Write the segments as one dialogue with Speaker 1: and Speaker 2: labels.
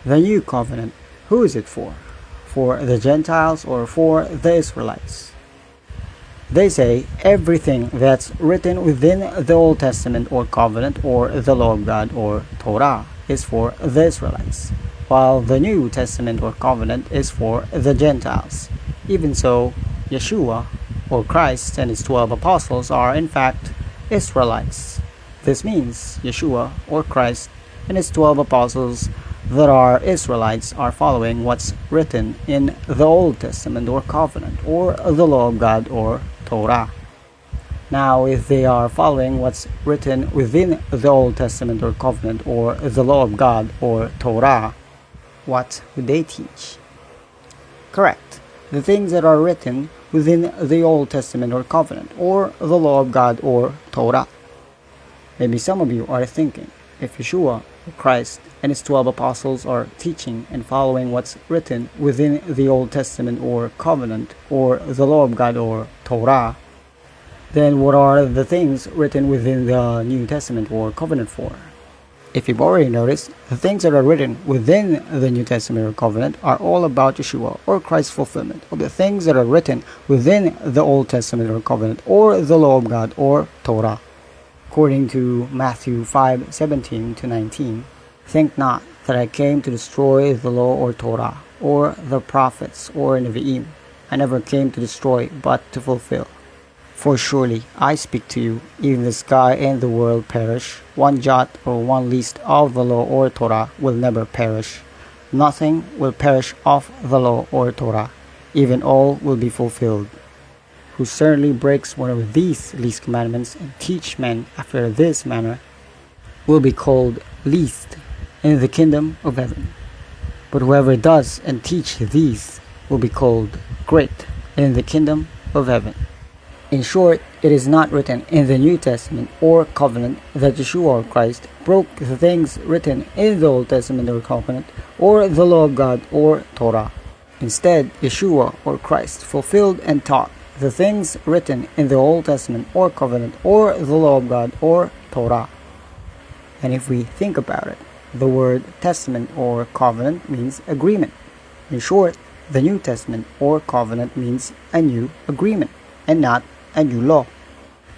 Speaker 1: The new covenant, who is it for? For the Gentiles or for the Israelites? They say everything that's written within the Old Testament or covenant or the law of God or Torah is for the Israelites, while the New Testament or covenant is for the Gentiles. Even so, Yeshua or Christ and his 12 apostles are in fact Israelites. This means Yeshua or Christ and his 12 apostles that are Israelites are following what's written in the Old Testament or covenant or the law of God or Torah. Now, if they are following what's written within the Old Testament or covenant or the law of God or Torah, what would they teach? Correct. The things that are written within the Old Testament or covenant or the law of God or Torah. Maybe some of you are thinking, if Yeshua, Christ, and his 12 apostles are teaching and following what's written within the Old Testament or covenant or the law of God or Torah, then what are the things written within the New Testament or covenant for? If you've already noticed, the things that are written within the New Testament or covenant are all about Yeshua or Christ's fulfillment of the things that are written within the Old Testament or covenant or the law of God or Torah. According to Matthew 5:17 to 19, think not that I came to destroy the law or Torah or the prophets or Nevi'im. I never came to destroy but to fulfill. For surely I speak to you, even the sky and the world perish, one jot or one least of the law or Torah will never perish. Nothing will perish of the law or Torah, even all will be fulfilled. Who certainly breaks one of these least commandments and teach men after this manner will be called least in the kingdom of heaven. But whoever does and teach these will be called great in the kingdom of heaven. In short, it is not written in the New Testament or covenant that Yeshua or Christ broke the things written in the Old Testament or covenant or the law of God or Torah. Instead, Yeshua or Christ fulfilled and taught the things written in the Old Testament or covenant or the law of God or Torah. And if we think about it, the word testament or covenant means agreement. In short, the New Testament or covenant means a new agreement and not a new law.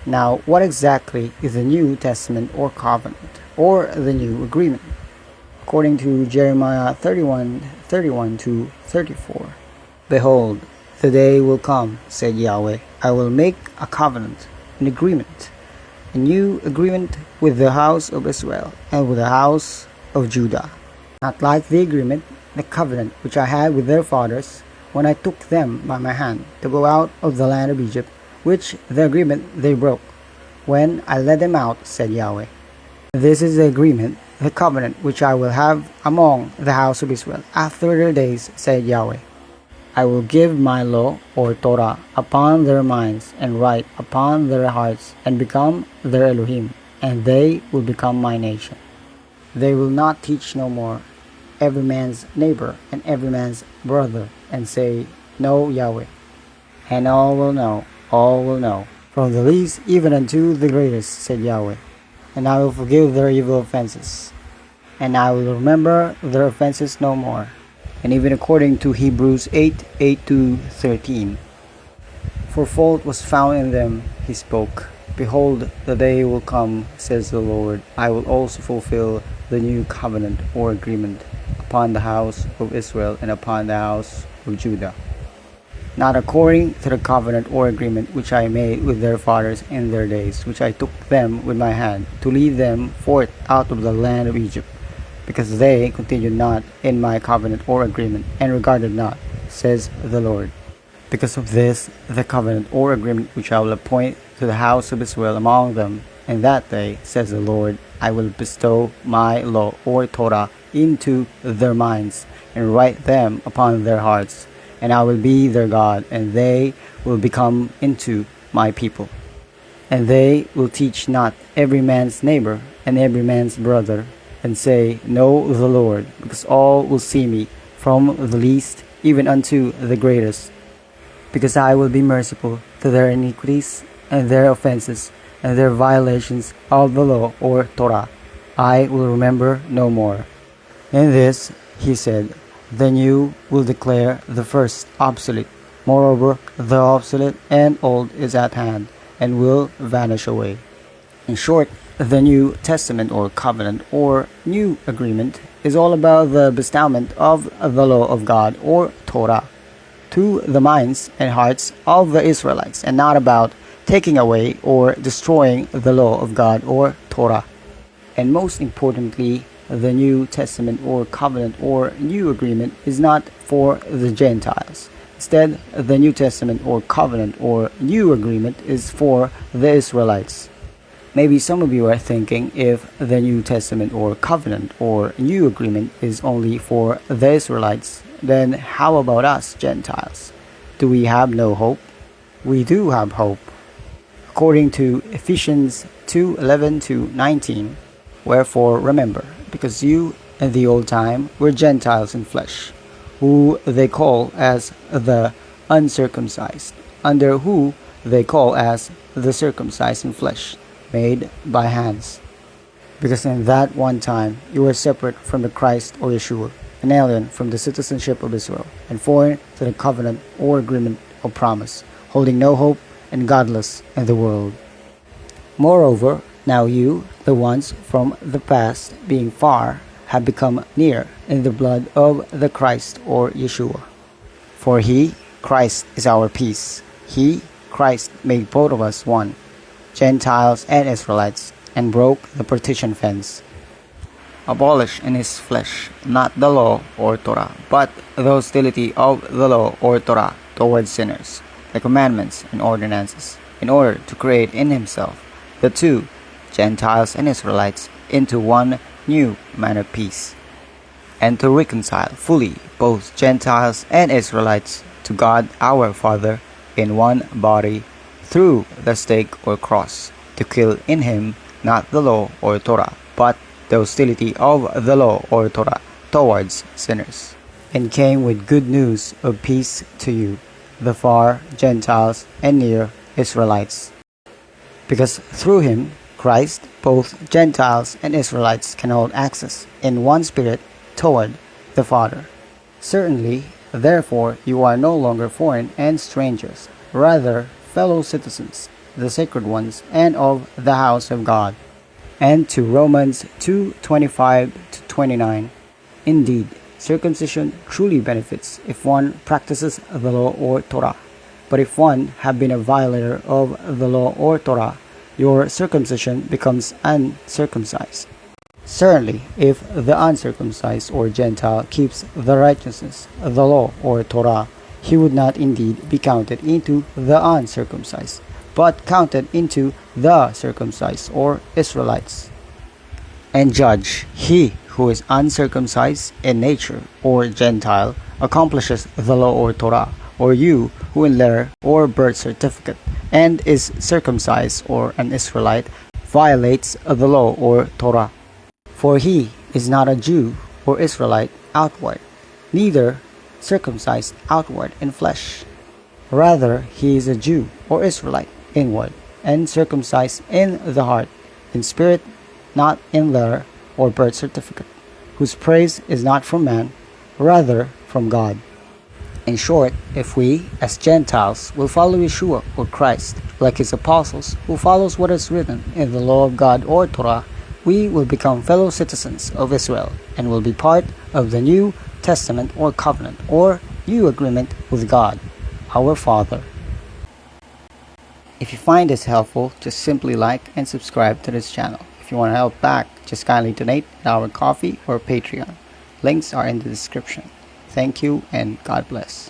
Speaker 1: Now, what exactly is the New Testament or covenant or the new agreement? According to Jeremiah 31:31 to 34, behold, the day will come, said Yahweh, I will make a covenant, an agreement, a new agreement with the house of Israel and with the house of Judah. Not like the agreement, the covenant which I had with their fathers when I took them by my hand to go out of the land of Egypt, which the agreement they broke, when I led them out, said Yahweh. This is the agreement, the covenant which I will have among the house of Israel after their days, said Yahweh. I will give my law or Torah upon their minds and write upon their hearts and become their Elohim, and they will become my nation. They will not teach no more every man's neighbor and every man's brother, and say, Know Yahweh. And all will know, from the least even unto the greatest, said Yahweh. And I will forgive their evil offenses, and I will remember their offenses no more. And even according to Hebrews 8:8-13, for fault was found in them, he spoke. Behold, the day will come, says the Lord, I will also fulfill the new covenant or agreement upon the house of Israel and upon the house of Judah, not according to the covenant or agreement which I made with their fathers in their days, which I took them with my hand to lead them forth out of the land of Egypt, because they continued not in my covenant or agreement, and regarded not, says the Lord. Because of this, the covenant or agreement which I will appoint to the house of Israel among them in that day, says the Lord, I will bestow my law or Torah into their minds, and write them upon their hearts, and I will be their God, and they will become into my people. And they will teach not every man's neighbor and every man's brother, and say, Know the Lord, because all will see me, from the least even unto the greatest. Because I will be merciful to their iniquities and their offenses and their violations of the law or Torah. I will remember no more. In this, He said, "The new will declare the first obsolete. Moreover, the obsolete and old is at hand, and will vanish away." In short, the New Testament or covenant or new agreement is all about the bestowment of the law of God or Torah to the minds and hearts of the Israelites, and not about taking away or destroying the law of God or Torah. And most importantly, the New Testament or covenant or new agreement is not for the Gentiles. Instead, the New Testament or covenant or new agreement is for the Israelites. Maybe some of you are thinking, if the New Testament or covenant or new agreement is only for the Israelites, then how about us Gentiles? Do we have no hope? We do have hope. According to Ephesians 2:11-19, "Wherefore remember, because you in the old time were Gentiles in flesh, who they call as the uncircumcised, under who they call as the circumcised in flesh, made by hands. Because in that one time you were separate from the Christ or Yeshua, an alien from the citizenship of Israel, and foreign to the covenant or agreement of promise, holding no hope and godless in the world. Moreover, now you, the ones from the past, being far, have become near in the blood of the Christ or Yeshua. For he, Christ, is our peace. He, Christ, made both of us one, Gentiles and Israelites, and broke the partition fence, abolished in his flesh not the law or Torah, but the hostility of the law or Torah towards sinners, the commandments and ordinances, in order to create in himself the two, Gentiles and Israelites, into one new man of peace, and to reconcile fully both Gentiles and Israelites to God our Father in one body, through the stake or cross, to kill in him not the law or Torah, but the hostility of the law or Torah towards sinners, and came with good news of peace to you, the far Gentiles and near Israelites. Because through him, Christ, both Gentiles and Israelites can hold access in one spirit toward the Father. Certainly, therefore, you are no longer foreign and strangers, rather fellow citizens, the sacred ones, and of the house of God. And to Romans 2:25-29, indeed, circumcision truly benefits if one practices the law or Torah. But if one have been a violator of the law or Torah, your circumcision becomes uncircumcised. Certainly, if the uncircumcised or Gentile keeps the righteousness, the law or Torah, he would not indeed be counted into the uncircumcised, but counted into the circumcised or Israelites. And judge, he who is uncircumcised in nature or Gentile accomplishes the law or Torah, or you who in letter or birth certificate and is circumcised or an Israelite violates the law or Torah. For he is not a Jew or Israelite outward, neither circumcised outward in flesh. Rather, he is a Jew or Israelite inward, and circumcised in the heart, in spirit, not in letter or birth certificate, whose praise is not from man, rather from God. In short, if we, as Gentiles, will follow Yeshua or Christ, like his apostles, who follows what is written in the law of God or Torah, we will become fellow citizens of Israel, and will be part of the New Testament or covenant or new agreement with God, our Father. If you find this helpful, just simply like and subscribe to this channel. If you want to help back, just kindly donate at our Ko-fi or Patreon. Links are in the description. Thank you and God bless.